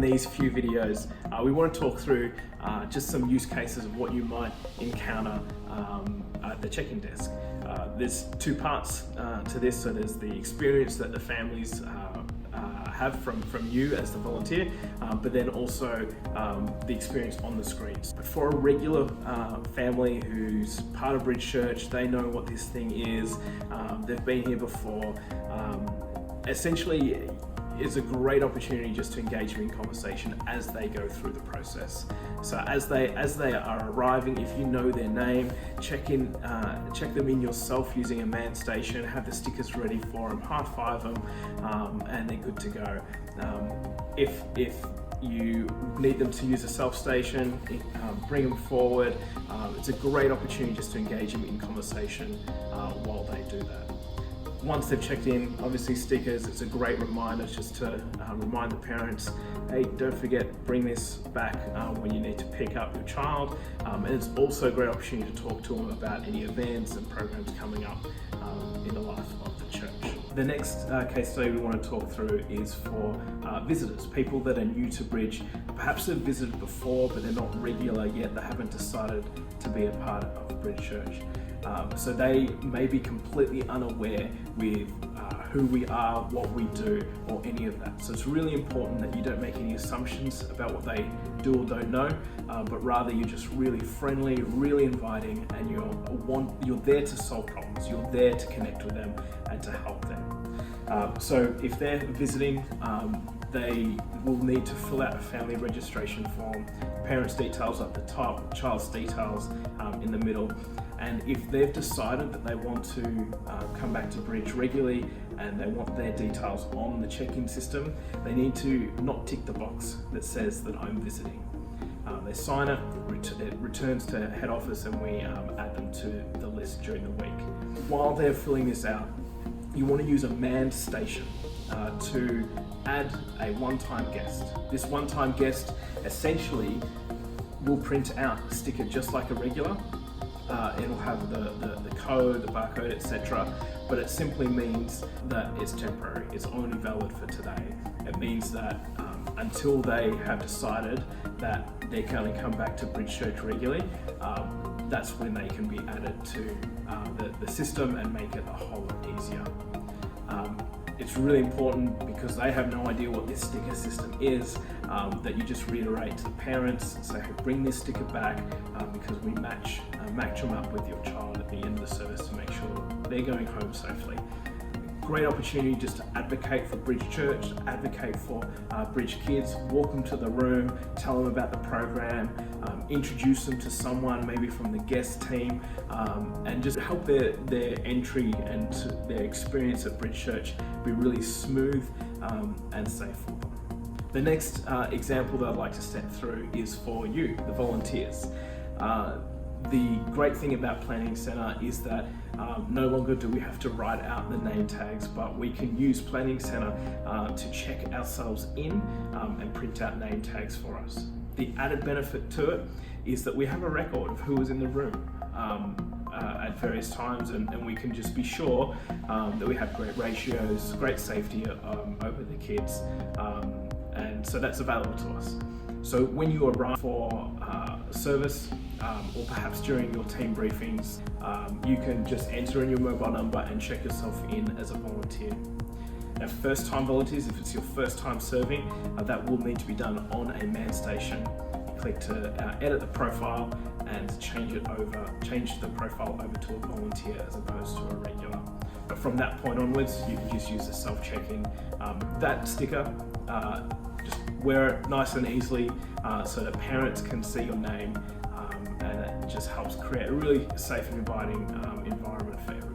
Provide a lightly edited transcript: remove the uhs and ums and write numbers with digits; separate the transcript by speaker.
Speaker 1: in these few videos, we want to talk through just some use cases of what you might encounter at the check-in desk. There's two parts to this. So there's the experience that the families have from you as the volunteer, but then also the experience on the screens. But for a regular family who's part of Bridge Church, they know what this thing is, they've been here before. Essentially, it's a great opportunity just to engage them in conversation as they go through the process. So as they are arriving, if you know their name, check them in yourself using a man station, have the stickers ready for them, high five them, and they're good to go. If you need them to use a self station, bring them forward. It's a great opportunity just to engage them in conversation while they do that. Once they've checked in, obviously stickers, it's a great reminder just to remind the parents, hey, don't forget, bring this back when you need to pick up your child. And it's also a great opportunity to talk to them about any events and programs coming up in the life of the church. The next case study we want to talk through is for visitors, people that are new to Bridge. Perhaps they've visited before, but they're not regular yet. They haven't decided to be a part of Bridge Church. So they may be completely unaware with who we are, what we do, or any of that. So it's really important that you don't make any assumptions about what they do or don't know, but rather you're just really friendly, really inviting, and you're there to solve problems. You're there to connect with them and to help them. So if they're visiting, they will need to fill out a family registration form, parents' details at the top, child's details in the middle. And if they've decided that they want to come back to Bridge regularly and they want their details on the check-in system, they need to not tick the box that says that I'm visiting. They sign it, it returns to head office, and we add them to the list during the week. While they're filling this out, you want to use a manned station to add a one-time guest. This one-time guest essentially will print out a sticker just like a regular. It'll have the code, the barcode, etc. But it simply means that it's temporary. It's only valid for today. It means that until they have decided that they can only come back to Bridge Church regularly, that's when they can be added to the system and make it a whole lot easier. It's really important, because they have no idea what this sticker system is, that you just reiterate to the parents and say, hey, bring this sticker back because we match them up with your child at the end of the service to make sure they're going home safely. Great opportunity just to advocate for Bridge Church, advocate for Bridge kids, walk them to the room, tell them about the program, introduce them to someone maybe from the guest team, and just help their entry and their experience at Bridge Church be really smooth and safe for them. The next example that I'd like to step through is for you, the volunteers. The great thing about Planning Center is that no longer do we have to write out the name tags, but we can use Planning Center to check ourselves in and print out name tags for us. The added benefit to it is that we have a record of who was in the room at various times, and we can just be sure that we have great ratios, great safety over the kids, and so that's available to us. So when you arrive for service, or perhaps during your team briefings, you can just enter in your mobile number and check yourself in as a volunteer. Now, first-time volunteers, if it's your first time serving, that will need to be done on a man station. You click to edit the profile and change the profile over to a volunteer as opposed to a regular. But from that point onwards, you can just use the self-check-in. That sticker, just wear it nice and easily so that parents can see your name, and it just helps create a really safe and inviting environment for everyone.